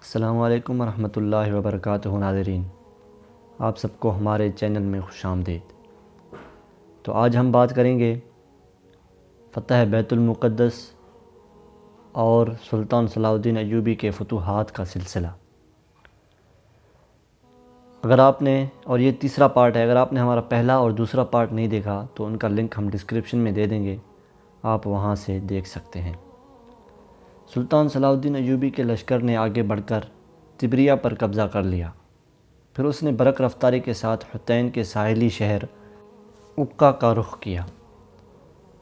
السلام علیکم ورحمۃ اللہ وبرکاتہ ناظرین، آپ سب کو ہمارے چینل میں خوش آمدید۔ تو آج ہم بات کریں گے فتح بیت المقدس اور سلطان صلاح الدین ایوبی کے فتوحات کا سلسلہ۔ اگر آپ نے، اور یہ تیسرا پارٹ ہے، اگر آپ نے ہمارا پہلا اور دوسرا پارٹ نہیں دیکھا تو ان کا لنک ہم ڈسکرپشن میں دے دیں گے، آپ وہاں سے دیکھ سکتے ہیں۔ سلطان صلاح الدین ایوبی کے لشکر نے آگے بڑھ کر تبریہ پر قبضہ کر لیا۔ پھر اس نے برق رفتاری کے ساتھ حطین کے ساحلی شہر عکہ کا رخ کیا۔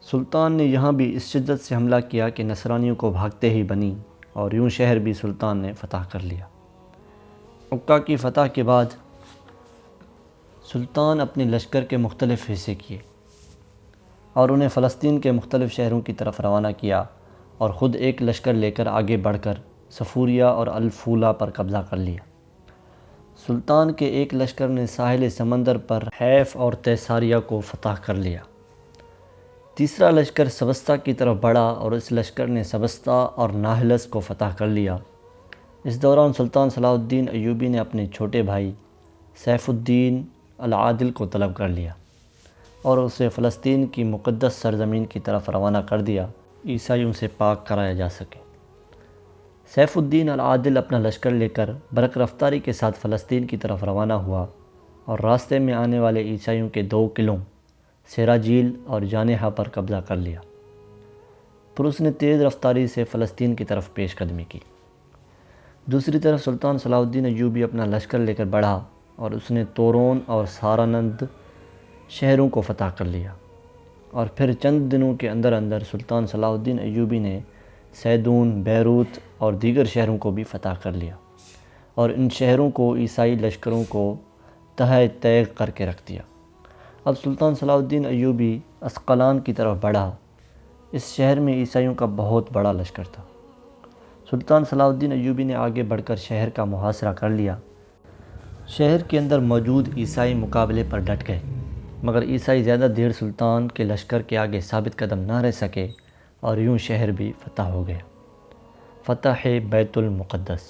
سلطان نے یہاں بھی اس شدت سے حملہ کیا کہ نصرانیوں کو بھاگتے ہی بنی، اور یوں شہر بھی سلطان نے فتح کر لیا۔ عکہ کی فتح کے بعد سلطان اپنے لشکر کے مختلف حصے کیے اور انہیں فلسطین کے مختلف شہروں کی طرف روانہ کیا، اور خود ایک لشکر لے کر آگے بڑھ کر صفوریہ اور الفولہ پر قبضہ کر لیا۔ سلطان کے ایک لشکر نے ساحل سمندر پر حیف اور تیساریہ کو فتح کر لیا۔ تیسرا لشکر سبستا کی طرف بڑھا اور اس لشکر نے سبستا اور ناہلس کو فتح کر لیا۔ اس دوران سلطان صلاح الدین ایوبی نے اپنے چھوٹے بھائی سیف الدین العادل کو طلب کر لیا اور اسے فلسطین کی مقدس سرزمین کی طرف روانہ کر دیا، عیسائیوں سے پاک کرایا جا سکے۔ سیف الدین العادل اپنا لشکر لے کر برق رفتاری کے ساتھ فلسطین کی طرف روانہ ہوا اور راستے میں آنے والے عیسائیوں کے 2 قلعوں سراجیل اور جانحہ پر قبضہ کر لیا۔ پھر اس نے تیز رفتاری سے فلسطین کی طرف پیش قدمی کی۔ دوسری طرف سلطان صلاح الدین ایوبی اپنا لشکر لے کر بڑھا اور اس نے تورون اور سارانند شہروں کو فتح کر لیا، اور پھر چند دنوں کے اندر اندر سلطان صلاح الدین ایوبی نے سیدون، بیروت اور دیگر شہروں کو بھی فتح کر لیا، اور ان شہروں کو عیسائی لشکروں کو تہہ تیغ کر کے رکھ دیا۔ اب سلطان صلاح الدین ایوبی اسقلان کی طرف بڑھا۔ اس شہر میں عیسائیوں کا بہت بڑا لشکر تھا۔ سلطان صلاح الدین ایوبی نے آگے بڑھ کر شہر کا محاصرہ کر لیا۔ شہر کے اندر موجود عیسائی مقابلے پر ڈٹ گئے، مگر عیسائی زیادہ دیر سلطان کے لشکر کے آگے ثابت قدم نہ رہ سکے، اور یوں شہر بھی فتح ہو گیا۔ فتح بیت المقدس۔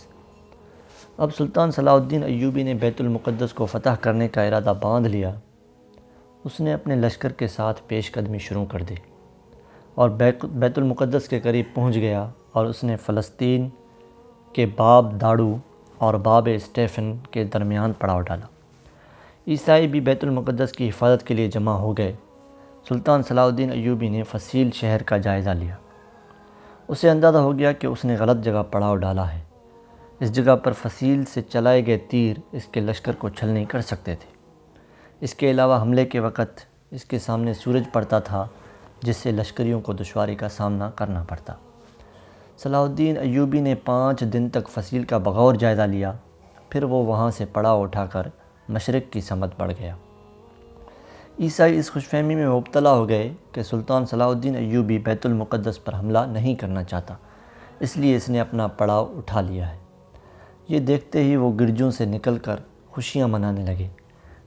اب سلطان صلاح الدین ایوبی نے بیت المقدس کو فتح کرنے کا ارادہ باندھ لیا۔ اس نے اپنے لشکر کے ساتھ پیش قدمی شروع کر دی اور بیت المقدس کے قریب پہنچ گیا، اور اس نے فلسطین کے باب داڑو اور باب اسٹیفن کے درمیان پڑاؤ ڈالا۔ عیسائی بھی بیت المقدس کی حفاظت کے لیے جمع ہو گئے۔ سلطان صلاح الدین ایوبی نے فصیل شہر کا جائزہ لیا۔ اسے اندازہ ہو گیا کہ اس نے غلط جگہ پڑاؤ ڈالا ہے۔ اس جگہ پر فصیل سے چلائے گئے تیر اس کے لشکر کو چھل نہیں کر سکتے تھے۔ اس کے علاوہ حملے کے وقت اس کے سامنے سورج پڑتا تھا، جس سے لشکریوں کو دشواری کا سامنا کرنا پڑتا۔ صلاح الدین ایوبی نے 5 دن تک فصیل کا بغور جائزہ لیا، پھر وہ وہاں سے پڑاؤ اٹھا کر مشرق کی سمت بڑھ گیا۔ عیسائی اس خوش فہمی میں مبتلا ہو گئے کہ سلطان صلاح الدین ایوبی بیت المقدس پر حملہ نہیں کرنا چاہتا، اس لیے اس نے اپنا پڑاؤ اٹھا لیا ہے۔ یہ دیکھتے ہی وہ گرجوں سے نکل کر خوشیاں منانے لگے،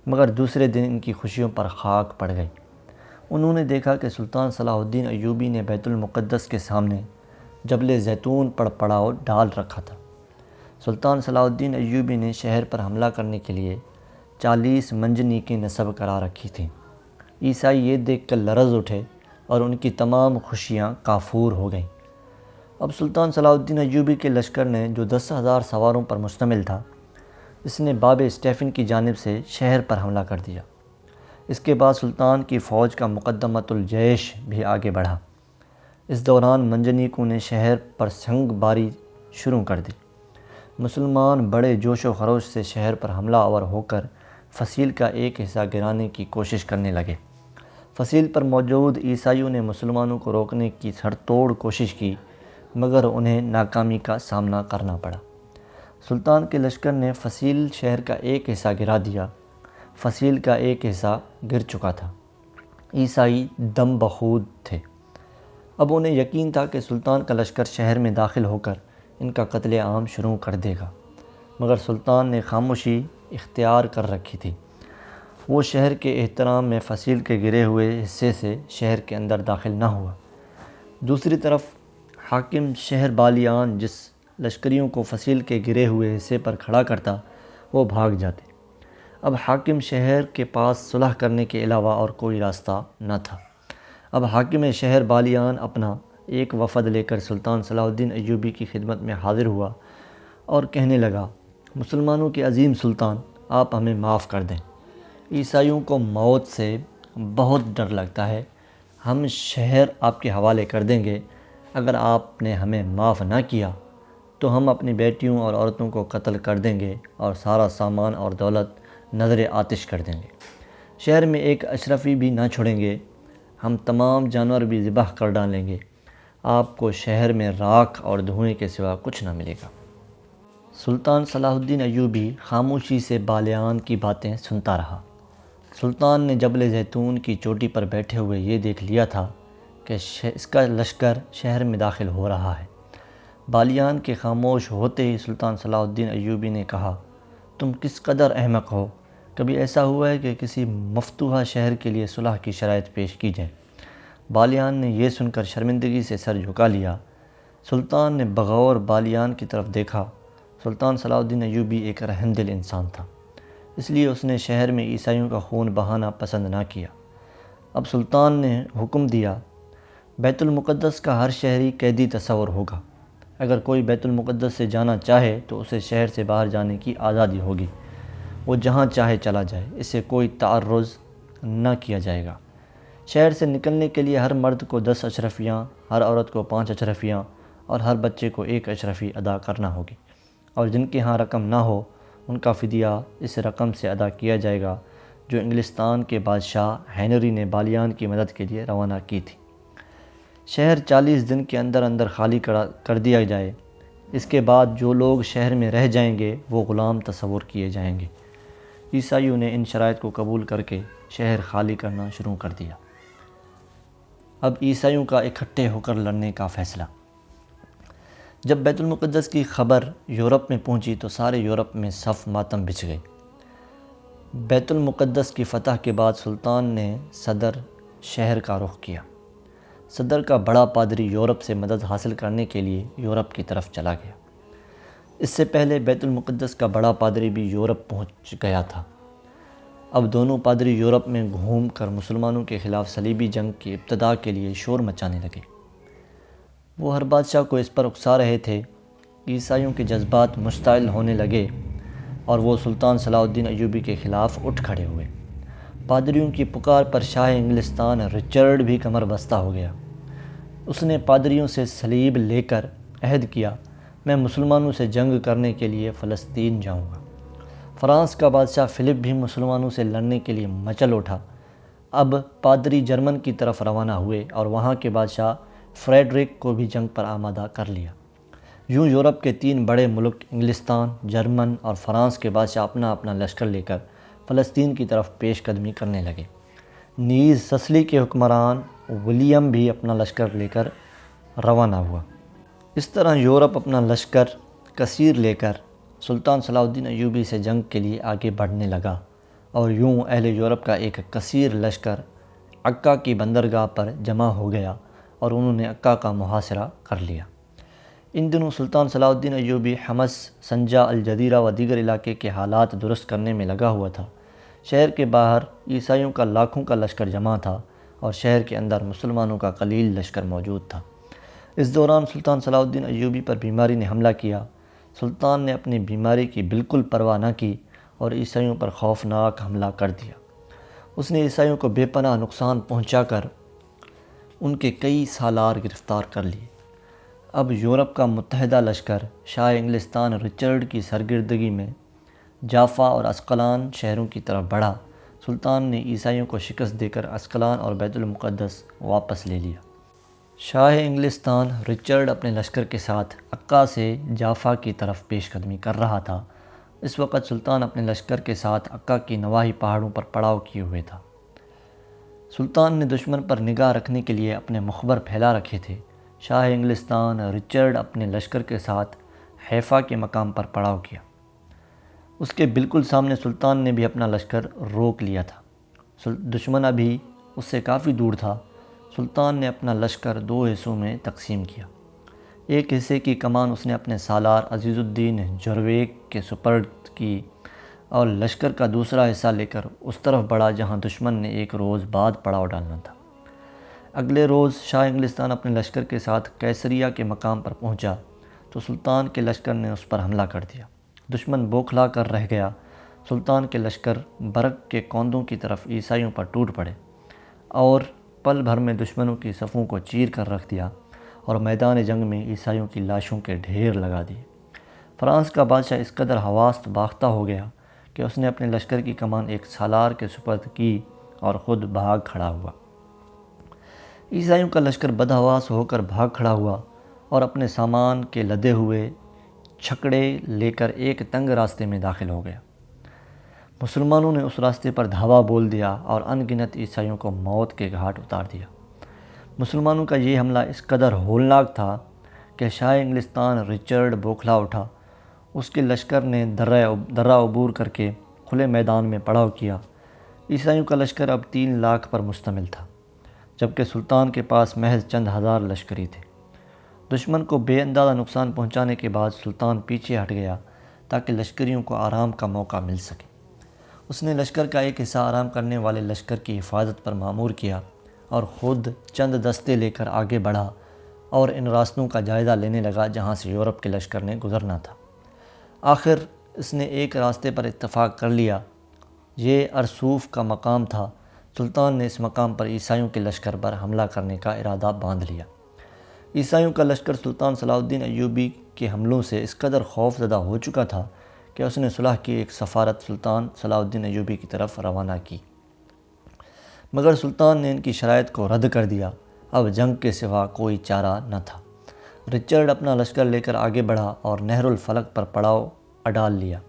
مگر دوسرے دن ان کی خوشیوں پر خاک پڑ گئی۔ انہوں نے دیکھا کہ سلطان صلاح الدین ایوبی نے بیت المقدس کے سامنے جبل زیتون پر پڑاؤ ڈال رکھا تھا۔ سلطان صلاح الدین ایوبی نے شہر پر حملہ کرنے کے لیے 40 منجنیقیں نصب کرا رکھی تھیں۔ عیسائی یہ دیکھ کر لرز اٹھے اور ان کی تمام خوشیاں کافور ہو گئیں۔ اب سلطان صلاح الدین ایوبی کے لشکر نے، جو 10,000 سواروں پر مشتمل تھا، اس نے باب اسٹیفن کی جانب سے شہر پر حملہ کر دیا۔ اس کے بعد سلطان کی فوج کا مقدمۃ الجیش بھی آگے بڑھا۔ اس دوران منجنیقوں نے شہر پر سنگ باری شروع کر دی۔ مسلمان بڑے جوش و خروش سے شہر پر حملہ آور ہو کر فصیل کا ایک حصہ گرانے کی کوشش کرنے لگے۔ فصیل پر موجود عیسائیوں نے مسلمانوں کو روکنے کی سر توڑ کوشش کی، مگر انہیں ناکامی کا سامنا کرنا پڑا۔ سلطان کے لشکر نے فصیل شہر کا ایک حصہ گرا دیا۔ فصیل کا ایک حصہ گر چکا تھا۔ عیسائی دم بخود تھے۔ اب انہیں یقین تھا کہ سلطان کا لشکر شہر میں داخل ہو کر ان کا قتل عام شروع کر دے گا، مگر سلطان نے خاموشی اختیار کر رکھی تھی۔ وہ شہر کے احترام میں فصیل کے گرے ہوئے حصے سے شہر کے اندر داخل نہ ہوا۔ دوسری طرف حاکم شہر بالیان، جس لشکریوں کو فصیل کے گرے ہوئے حصے پر کھڑا کرتا وہ بھاگ جاتے۔ اب حاکم شہر کے پاس صلح کرنے کے علاوہ اور کوئی راستہ نہ تھا۔ اب حاکم شہر بالیان اپنا ایک وفد لے کر سلطان صلاح الدین ایوبی کی خدمت میں حاضر ہوا اور کہنے لگا، مسلمانوں کے عظیم سلطان، آپ ہمیں معاف کر دیں۔ عیسائیوں کو موت سے بہت ڈر لگتا ہے، ہم شہر آپ کے حوالے کر دیں گے۔ اگر آپ نے ہمیں معاف نہ کیا تو ہم اپنی بیٹیوں اور عورتوں کو قتل کر دیں گے اور سارا سامان اور دولت نظر آتش کر دیں گے۔ شہر میں ایک اشرفی بھی نہ چھوڑیں گے، ہم تمام جانور بھی ذبح کر ڈالیں گے۔ آپ کو شہر میں راکھ اور دھوئیں کے سوا کچھ نہ ملے گا۔ سلطان صلاح الدین ایوبی خاموشی سے بالیان کی باتیں سنتا رہا۔ سلطان نے جبل زیتون کی چوٹی پر بیٹھے ہوئے یہ دیکھ لیا تھا کہ اس کا لشکر شہر میں داخل ہو رہا ہے۔ بالیان کے خاموش ہوتے ہی سلطان صلاح الدین ایوبی نے کہا، تم کس قدر احمق ہو، کبھی ایسا ہوا ہے کہ کسی مفتوحہ شہر کے لیے صلح کی شرائط پیش کی جائے؟ بالیان نے یہ سن کر شرمندگی سے سر جھکا لیا۔ سلطان نے بغور بالیان کی طرف دیکھا۔ سلطان صلاح الدین ایوبی ایک رحم دل انسان تھا، اس لیے اس نے شہر میں عیسائیوں کا خون بہانا پسند نہ کیا۔ اب سلطان نے حکم دیا، بیت المقدس کا ہر شہری قیدی تصور ہوگا۔ اگر کوئی بیت المقدس سے جانا چاہے تو اسے شہر سے باہر جانے کی آزادی ہوگی، وہ جہاں چاہے چلا جائے، اسے کوئی تعرض نہ کیا جائے گا۔ شہر سے نکلنے کے لیے ہر مرد کو 10 اشرفیاں، ہر عورت کو 5 اشرفیاں اور ہر بچے کو 1 اشرفی ادا کرنا ہوگی، اور جن کے ہاں رقم نہ ہو ان کا فدیہ اس رقم سے ادا کیا جائے گا جو انگلستان کے بادشاہ ہنری نے بالیان کی مدد کے لیے روانہ کی تھی۔ شہر 40 دن کے اندر اندر خالی کر دیا جائے، اس کے بعد جو لوگ شہر میں رہ جائیں گے وہ غلام تصور کیے جائیں گے۔ عیسائیوں نے ان شرائط کو قبول کر کے شہر خالی کرنا شروع کر دیا۔ اب عیسائیوں کا اکٹھے ہو کر لڑنے کا فیصلہ۔ جب بیت المقدس کی خبر یورپ میں پہنچی تو سارے یورپ میں صف ماتم بچھ گئے۔ بیت المقدس کی فتح کے بعد سلطان نے صدر شہر کا رخ کیا۔ صدر کا بڑا پادری یورپ سے مدد حاصل کرنے کے لیے یورپ کی طرف چلا گیا۔ اس سے پہلے بیت المقدس کا بڑا پادری بھی یورپ پہنچ گیا تھا۔ اب دونوں پادری یورپ میں گھوم کر مسلمانوں کے خلاف صلیبی جنگ کی ابتدا کے لیے شور مچانے لگے۔ وہ ہر بادشاہ کو اس پر اکسا رہے تھے۔ عیسائیوں کے جذبات مشتعل ہونے لگے اور وہ سلطان صلاح الدین ایوبی کے خلاف اٹھ کھڑے ہوئے۔ پادریوں کی پکار پر شاہ انگلستان رچرڈ بھی کمر بستہ ہو گیا۔ اس نے پادریوں سے صلیب لے کر عہد کیا، میں مسلمانوں سے جنگ کرنے کے لیے فلسطین جاؤں گا۔ فرانس کا بادشاہ فلپ بھی مسلمانوں سے لڑنے کے لیے مچل اٹھا۔ اب پادری جرمن کی طرف روانہ ہوئے اور وہاں کے بادشاہ فریڈرک کو بھی جنگ پر آمادہ کر لیا۔ یوں یورپ کے 3 بڑے ملک انگلستان، جرمن اور فرانس کے بادشاہ اپنا اپنا لشکر لے کر فلسطین کی طرف پیش قدمی کرنے لگے۔ نیز سسلی کے حکمران ولیم بھی اپنا لشکر لے کر روانہ ہوا۔ اس طرح یورپ اپنا لشکر کثیر لے کر سلطان صلاح الدین ایوبی سے جنگ کے لیے آگے بڑھنے لگا، اور یوں اہل یورپ کا ایک کثیر لشکر عکا کی بندرگاہ پر جمع ہو گیا اور انہوں نے عکا کا محاصرہ کر لیا۔ ان دنوں سلطان صلاح الدین ایوبی حمص، سنجا، الجزیرہ و دیگر علاقے کے حالات درست کرنے میں لگا ہوا تھا۔ شہر کے باہر عیسائیوں کا لاکھوں کا لشکر جمع تھا اور شہر کے اندر مسلمانوں کا قلیل لشکر موجود تھا۔ اس دوران سلطان صلاح الدین ایوبی پر بیماری نے حملہ کیا۔ سلطان نے اپنی بیماری کی بالکل پرواہ نہ کی اور عیسائیوں پر خوفناک حملہ کر دیا۔ اس نے عیسائیوں کو بے پناہ نقصان پہنچا کر ان کے کئی سالار گرفتار کر لیے۔ اب یورپ کا متحدہ لشکر شاہ انگلستان رچرڈ کی سرگردگی میں جافا اور اسقلان شہروں کی طرف بڑھا۔ سلطان نے عیسائیوں کو شکست دے کر اسقلان اور بیت المقدس واپس لے لیا۔ شاہ انگلستان رچرڈ اپنے لشکر کے ساتھ عکا سے جافا کی طرف پیش قدمی کر رہا تھا۔ اس وقت سلطان اپنے لشکر کے ساتھ عکا کی نواحی پہاڑوں پر پڑاؤ کیے ہوئے تھا۔ سلطان نے دشمن پر نگاہ رکھنے کے لیے اپنے مخبر پھیلا رکھے تھے۔ شاہ انگلستان رچرڈ اپنے لشکر کے ساتھ حیفا کے مقام پر پڑاؤ کیا۔ اس کے بالکل سامنے سلطان نے بھی اپنا لشکر روک لیا تھا۔ دشمن ابھی اس سے کافی دور تھا۔ سلطان نے اپنا لشکر 2 حصوں میں تقسیم کیا۔ ایک حصے کی کمان اس نے اپنے سالار عزیز الدین جرویک کے سپرد کی اور لشکر کا دوسرا حصہ لے کر اس طرف بڑھا جہاں دشمن نے ایک روز بعد پڑاؤ ڈالنا تھا۔ اگلے روز شاہ انگلستان اپنے لشکر کے ساتھ کیسریہ کے مقام پر پہنچا تو سلطان کے لشکر نے اس پر حملہ کر دیا۔ دشمن بوکھلا کر رہ گیا۔ سلطان کے لشکر برق کے کوندوں کی طرف عیسائیوں پر ٹوٹ پڑے اور پل بھر میں دشمنوں کی صفوں کو چیر کر رکھ دیا اور میدان جنگ میں عیسائیوں کی لاشوں کے ڈھیر لگا دیے۔ فرانس کا بادشاہ اس قدر حواس باختہ ہو گیا کہ اس نے اپنے لشکر کی کمان ایک سالار کے سپرد کی اور خود بھاگ کھڑا ہوا۔ عیسائیوں کا لشکر بدحواس ہو کر بھاگ کھڑا ہوا اور اپنے سامان کے لدے ہوئے چھکڑے لے کر ایک تنگ راستے میں داخل ہو گیا۔ مسلمانوں نے اس راستے پر دھاوا بول دیا اور ان گنت عیسائیوں کو موت کے گھاٹ اتار دیا۔ مسلمانوں کا یہ حملہ اس قدر ہولناک تھا کہ شاہ انگلستان رچرڈ بوکھلا اٹھا۔ اس کے لشکر نے درہ عبور کر کے کھلے میدان میں پڑاؤ کیا۔ عیسائیوں کا لشکر اب 3 لاکھ پر مشتمل تھا، جبکہ سلطان کے پاس محض چند ہزار لشکری تھے۔ دشمن کو بے اندازہ نقصان پہنچانے کے بعد سلطان پیچھے ہٹ گیا تاکہ لشکریوں کو آرام کا موقع مل سکے۔ اس نے لشکر کا ایک حصہ آرام کرنے والے لشکر کی حفاظت پر مامور کیا اور خود چند دستے لے کر آگے بڑھا اور ان راستوں کا جائزہ لینے لگا جہاں سے یورپ کے لشکر نے گزرنا تھا۔ آخر اس نے ایک راستے پر اتفاق کر لیا۔ یہ ارسوف کا مقام تھا۔ سلطان نے اس مقام پر عیسائیوں کے لشکر پر حملہ کرنے کا ارادہ باندھ لیا۔ عیسائیوں کا لشکر سلطان صلاح الدین ایوبی کے حملوں سے اس قدر خوف زدہ ہو چکا تھا کہ اس نے صلح کی ایک سفارت سلطان صلاح الدین ایوبی کی طرف روانہ کی، مگر سلطان نے ان کی شرائط کو رد کر دیا۔ اب جنگ کے سوا کوئی چارہ نہ تھا۔ رچرڈ اپنا لشکر لے کر آگے بڑھا اور نہر الفلک پر پڑاؤ اڈال لیا۔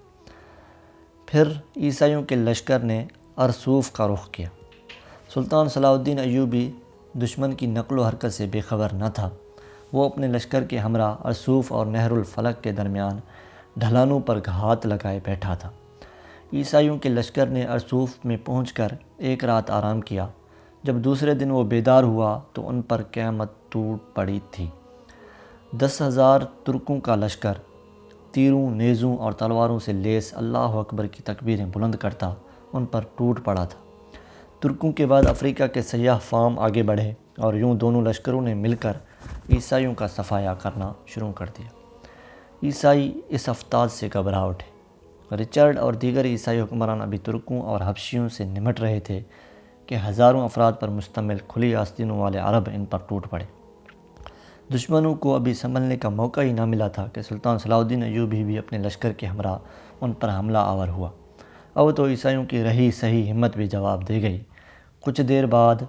پھر عیسائیوں کے لشکر نے ارسوف کا رخ کیا۔ سلطان صلاح الدین ایوبی دشمن کی نقل و حرکت سے بے خبر نہ تھا۔ وہ اپنے لشکر کے ہمراہ ارسوف اور نہر الفلک کے درمیان ڈھلانوں پر گھات لگائے بیٹھا تھا۔ عیسائیوں کے لشکر نے ارسوف میں پہنچ کر ایک رات آرام کیا۔ جب دوسرے دن وہ بیدار ہوا تو ان پر قیامت ٹوٹ پڑی تھی۔ 10,000 ترکوں کا لشکر تیروں، نیزوں اور تلواروں سے لیس اللہ اکبر کی تکبیریں بلند کرتا ان پر ٹوٹ پڑا تھا۔ ترکوں کے بعد افریقہ کے سیاح فام آگے بڑھے اور یوں دونوں لشکروں نے مل کر عیسائیوں کا صفایا کرنا شروع کر دیا۔ عیسائی اس افتاد سے گھبرا اٹھے۔ رچرڈ اور دیگر عیسائی حکمران ابھی ترکوں اور حبشیوں سے نمٹ رہے تھے کہ ہزاروں افراد پر مشتمل کھلی آستینوں والے عرب ان پر ٹوٹ پڑے۔ دشمنوں کو ابھی سنبھلنے کا موقع ہی نہ ملا تھا کہ سلطان صلاح الدین ایوبی بھی اپنے لشکر کے ہمراہ ان پر حملہ آور ہوا۔ اب تو عیسائیوں کی رہی صحیح ہمت بھی جواب دے گئی۔ کچھ دیر بعد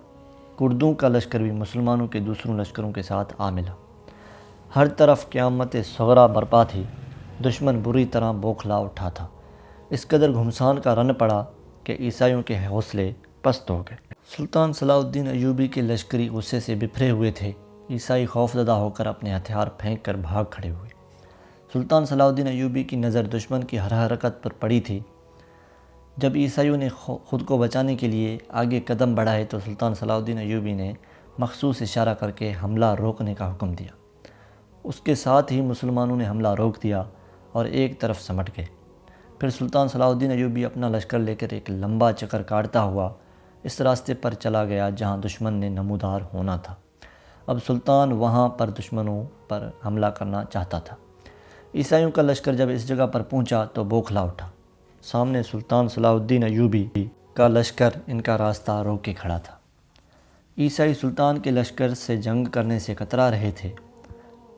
کردوں کا لشکر بھی مسلمانوں کے دوسروں لشکروں کے ساتھ آ ملا۔ ہر طرف قیامت صغریٰ برپا تھی۔ دشمن بری طرح بوکھلا اٹھا تھا۔ اس قدر گھمسان کا رن پڑا کہ عیسائیوں کے حوصلے پست ہو گئے۔ سلطان صلاح الدین ایوبی کے لشکری غصے سے بپھرے ہوئے تھے۔ عیسائی خوف زدہ ہو کر اپنے ہتھیار پھینک کر بھاگ کھڑے ہوئے۔ سلطان صلاح الدین ایوبی کی نظر دشمن کی ہر حرکت پر پڑی تھی۔ جب عیسائیوں نے خود کو بچانے کے لیے آگے قدم بڑھائے تو سلطان صلاح الدین ایوبی نے مخصوص اشارہ کر کے حملہ روکنے کا حکم دیا۔ اس کے ساتھ ہی مسلمانوں نے حملہ روک دیا اور ایک طرف سمٹ گئے۔ پھر سلطان صلاح الدین ایوبی اپنا لشکر لے کر ایک لمبا چکر کاٹتا ہوا اس راستے پر چلا گیا جہاں دشمن نے نمودار ہونا تھا۔ اب سلطان وہاں پر دشمنوں پر حملہ کرنا چاہتا تھا۔ عیسائیوں کا لشکر جب اس جگہ پر پہنچا تو بوکھلا اٹھا۔ سامنے سلطان صلاح الدین ایوبی کا لشکر ان کا راستہ روک کے کھڑا تھا۔ عیسائی سلطان کے لشکر سے جنگ کرنے سے کترا رہے تھے۔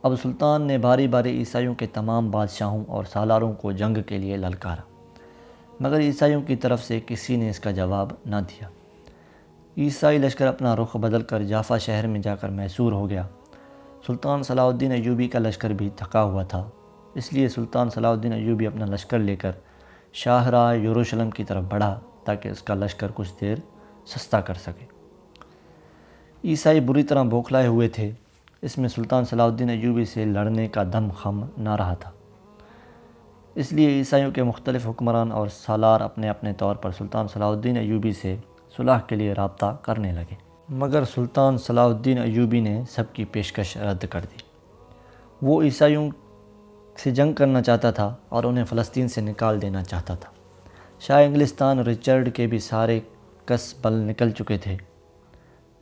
اب سلطان نے باری باری عیسائیوں کے تمام بادشاہوں اور سالاروں کو جنگ کے لیے للکارا، مگر عیسائیوں کی طرف سے کسی نے اس کا جواب نہ دیا۔ عیسائی لشکر اپنا رخ بدل کر جافا شہر میں جا کر محصور ہو گیا۔ سلطان صلاح الدین ایوبی کا لشکر بھی تھکا ہوا تھا، اس لیے سلطان صلاح الدین ایوبی اپنا لشکر لے کر شاہراہ یروشلم کی طرف بڑھا تاکہ اس کا لشکر کچھ دیر سستا کر سکے۔ عیسائی بری طرح بوکھلائے ہوئے تھے۔ اس میں سلطان صلاح الدین ایوبی سے لڑنے کا دم خم نہ رہا تھا۔ اس لیے عیسائیوں کے مختلف حکمران اور سالار اپنے اپنے طور پر سلطان صلاح الدین ایوبی سے صلح کے لیے رابطہ کرنے لگے، مگر سلطان صلاح الدین ایوبی نے سب کی پیشکش رد کر دی۔ وہ عیسائیوں سے جنگ کرنا چاہتا تھا اور انہیں فلسطین سے نکال دینا چاہتا تھا۔ شاہ انگلستان رچرڈ کے بھی سارے کس بل نکل چکے تھے،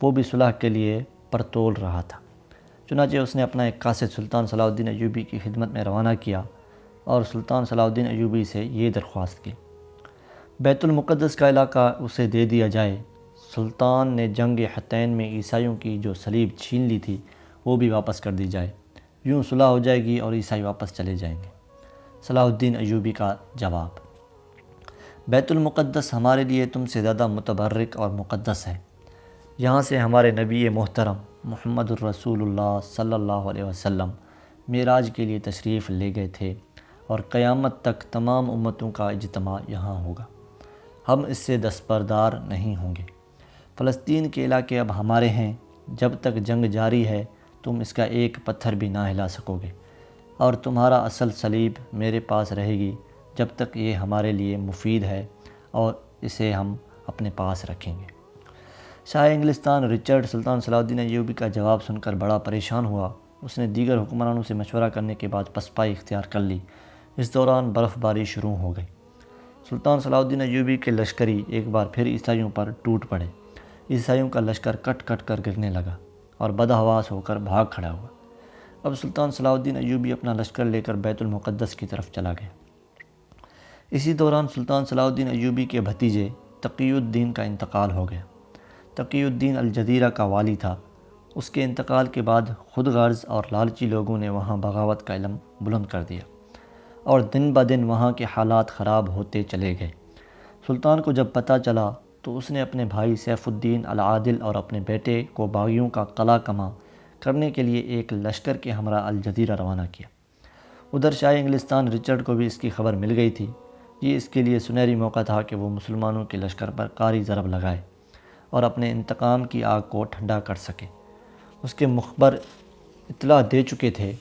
وہ بھی صلح کے لیے پرتول رہا تھا۔ چنانچہ اس نے اپنا ایک قاصد سلطان صلاح الدین ایوبی کی خدمت میں روانہ کیا اور سلطان صلاح الدین ایوبی سے یہ درخواست کی بیت المقدس کا علاقہ اسے دے دیا جائے، سلطان نے جنگ حطین میں عیسائیوں کی جو صلیب چھین لی تھی وہ بھی واپس کر دی جائے، یوں صلح ہو جائے گی اور عیسائی واپس چلے جائیں گے۔ صلاح الدین ایوبی کا جواب: بیت المقدس ہمارے لیے تم سے زیادہ متبرک اور مقدس ہے۔ یہاں سے ہمارے نبی محترم محمد الرسول اللہ صلی اللہ علیہ وسلم معراج کے لیے تشریف لے گئے تھے اور قیامت تک تمام امتوں کا اجتماع یہاں ہوگا، ہم اس سے دستبردار نہیں ہوں گے۔ فلسطین کے علاقے اب ہمارے ہیں، جب تک جنگ جاری ہے تم اس کا ایک پتھر بھی نہ ہلا سکو گے، اور تمہارا اصل صلیب میرے پاس رہے گی جب تک یہ ہمارے لیے مفید ہے اور اسے ہم اپنے پاس رکھیں گے۔ شاہ انگلستان رچرڈ سلطان صلاح الدین ایوبی کا جواب سن کر بڑا پریشان ہوا۔ اس نے دیگر حکمرانوں سے مشورہ کرنے کے بعد پسپائی اختیار کر لی۔ اس دوران برف باری شروع ہو گئی۔ سلطان صلاح الدین ایوبی کے لشکری ایک بار پھر عیسائیوں پر ٹوٹ پڑے۔ عیسائیوں کا لشکر کٹ کٹ کر گرنے لگا اور بدحواس ہو کر بھاگ کھڑا ہوا۔ اب سلطان صلاح الدین ایوبی اپنا لشکر لے کر بیت المقدس کی طرف چلا گیا۔ اسی دوران سلطان صلاح الدین ایوبی کے بھتیجے تقی الدین کا انتقال ہو گیا۔ تقی الدین الجزیرہ کا والی تھا۔ اس کے انتقال کے بعد خود غرض اور لالچی لوگوں نے وہاں بغاوت کا علم بلند کر دیا اور دن بدن وہاں کے حالات خراب ہوتے چلے گئے۔ سلطان کو جب پتہ چلا تو اس نے اپنے بھائی سیف الدین العادل اور اپنے بیٹے کو باغیوں کا قلع کما کرنے کے لیے ایک لشکر کے ہمراہ الجزیرہ روانہ کیا۔ ادھر شاہ انگلستان رچرڈ کو بھی اس کی خبر مل گئی تھی۔ یہ اس کے لیے سنہری موقع تھا کہ وہ مسلمانوں کے لشکر پر قاری ضرب لگائے اور اپنے انتقام کی آگ کو ٹھنڈا کر سکے۔ اس کے مخبر اطلاع دے چکے تھے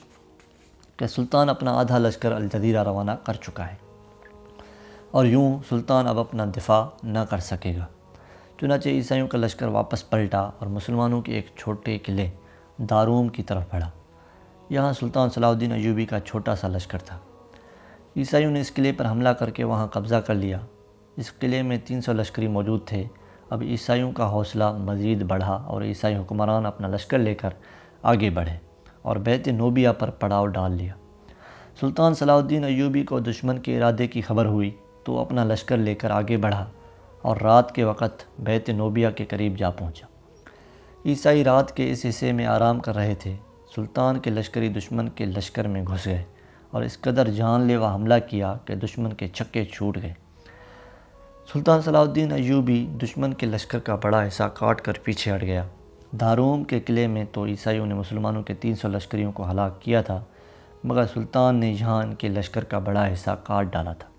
کہ سلطان اپنا آدھا لشکر الجزیرہ روانہ کر چکا ہے اور یوں سلطان اب اپنا دفاع نہ کر سکے گا۔ چنانچہ عیسائیوں کا لشکر واپس پلٹا اور مسلمانوں کے ایک چھوٹے قلعے داروم کی طرف بڑھا۔ یہاں سلطان صلاح الدین ایوبی کا چھوٹا سا لشکر تھا۔ عیسائیوں نے اس قلعے پر حملہ کر کے وہاں قبضہ کر لیا۔ اس قلعے میں 300 لشکری موجود تھے۔ اب عیسائیوں کا حوصلہ مزید بڑھا اور عیسائی حکمران اپنا لشکر لے کر آگے بڑھے اور بیت نوبیہ پر پڑاؤ ڈال لیا۔ سلطان صلاح الدین ایوبی کو دشمن کے ارادے کی خبر ہوئی تو اپنا لشکر لے کر آگے بڑھا اور رات کے وقت بیت نوبیہ کے قریب جا پہنچا۔ عیسائی رات کے اس حصے میں آرام کر رہے تھے۔ سلطان کے لشکری دشمن کے لشکر میں گھس گئے اور اس قدر جان لیوا حملہ کیا کہ دشمن کے چھکے چھوٹ گئے۔ سلطان صلاح الدین ایوبی دشمن کے لشکر کا بڑا حصہ کاٹ کر پیچھے ہٹ گیا۔ داروم کے قلعے میں تو عیسائیوں نے مسلمانوں کے 300 لشکریوں کو ہلاک کیا تھا، مگر سلطان نے یہاں ان کے لشکر کا بڑا حصہ کاٹ ڈالا تھا۔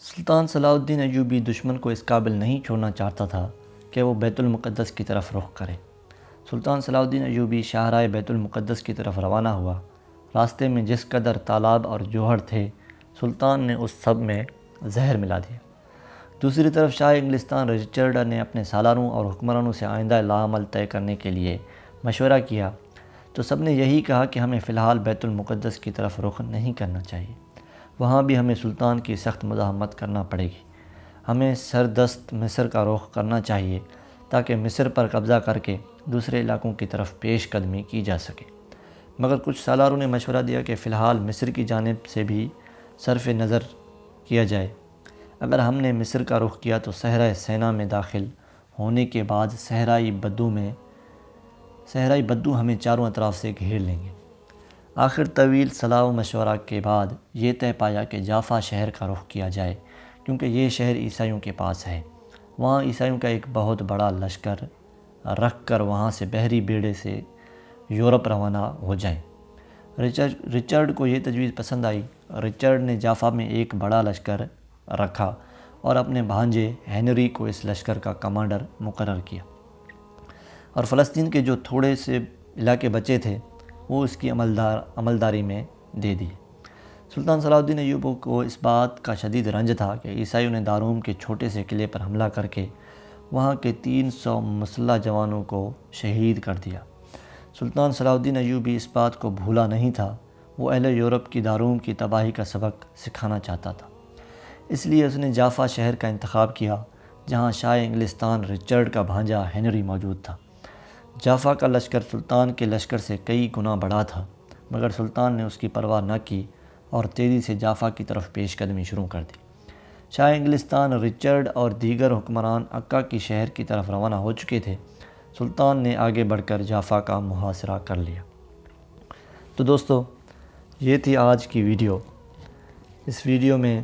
سلطان صلاح الدین ایوبی دشمن کو اس قابل نہیں چھوڑنا چاہتا تھا کہ وہ بیت المقدس کی طرف رخ کرے۔ سلطان صلاح الدین ایوبی شاہراہ بیت المقدس کی طرف روانہ ہوا۔ راستے میں جس قدر تالاب اور جوہر تھے، سلطان نے اس سب میں زہر ملا دیا۔ دوسری طرف شاہ انگلستان رچرڈ نے اپنے سالاروں اور حکمرانوں سے آئندہ لاعمل طے کرنے کے لیے مشورہ کیا تو سب نے یہی کہا کہ ہمیں فی الحال بیت المقدس کی طرف رخ نہیں کرنا چاہیے، وہاں بھی ہمیں سلطان کی سخت مزاحمت کرنا پڑے گی۔ ہمیں سردست مصر کا رخ کرنا چاہیے تاکہ مصر پر قبضہ کر کے دوسرے علاقوں کی طرف پیش قدمی کی جا سکے، مگر کچھ سالاروں نے مشورہ دیا کہ فی الحال مصر کی جانب سے بھی صرف نظر کیا جائے۔ اگر ہم نے مصر کا رخ کیا تو صحرائے سینا میں داخل ہونے کے بعد صحرائی بدو ہمیں چاروں اطراف سے گھیر لیں گے۔ آخر طویل صلاح و مشورہ کے بعد یہ طے پایا کہ جافا شہر کا رخ کیا جائے، کیونکہ یہ شہر عیسائیوں کے پاس ہے۔ وہاں عیسائیوں کا ایک بہت بڑا لشکر رکھ کر وہاں سے بحری بیڑے سے یورپ روانہ ہو جائیں۔ رچرڈ کو یہ تجویز پسند آئی۔ رچرڈ نے جافا میں ایک بڑا لشکر رکھا اور اپنے بھانجے ہنری کو اس لشکر کا کمانڈر مقرر کیا، اور فلسطین کے جو تھوڑے سے علاقے بچے تھے وہ اس کی عملداری میں دے دیے۔ سلطان صلاح الدین ایوبی کو اس بات کا شدید رنج تھا کہ عیسائیوں نے داروم کے چھوٹے سے قلعے پر حملہ کر کے وہاں کے 300 مسلح جوانوں کو شہید کر دیا۔ سلطان صلاح الدین ایوبی اس بات کو بھولا نہیں تھا وہ اہل یورپ کی داروم کی تباہی کا سبق سکھانا چاہتا تھا۔ اس لیے اس نے جافا شہر کا انتخاب کیا جہاں شاہ انگلستان رچرڈ کا بھانجا ہنری موجود تھا۔ جافا کا لشکر سلطان کے لشکر سے کئی گنا بڑا تھا، مگر سلطان نے اس کی پرواہ نہ کی اور تیزی سے جافا کی طرف پیش قدمی شروع کر دی۔ شاہ انگلستان رچرڈ اور دیگر حکمران عکا کی شہر کی طرف روانہ ہو چکے تھے۔ سلطان نے آگے بڑھ کر جافا کا محاصرہ کر لیا۔ تو دوستو، یہ تھی آج کی ویڈیو۔ اس ویڈیو میں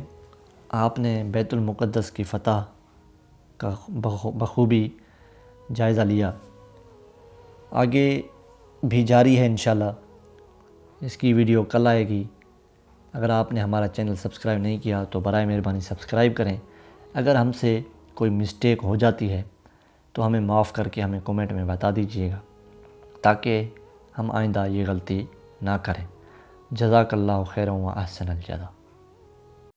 آپ نے بیت المقدس کی فتح کا بخوبی جائزہ لیا۔ آگے بھی جاری ہے انشاءاللہ۔ اس کی ویڈیو کل آئے گی۔ اگر آپ نے ہمارا چینل سبسکرائب نہیں کیا تو برائے مہربانی سبسکرائب کریں۔ اگر ہم سے کوئی مسٹیک ہو جاتی ہے تو ہمیں معاف کر کے ہمیں کومنٹ میں بتا دیجیے گا تاکہ ہم آئندہ یہ غلطی نہ کریں۔ جزاک اللہ خیرا و احسن الجزا۔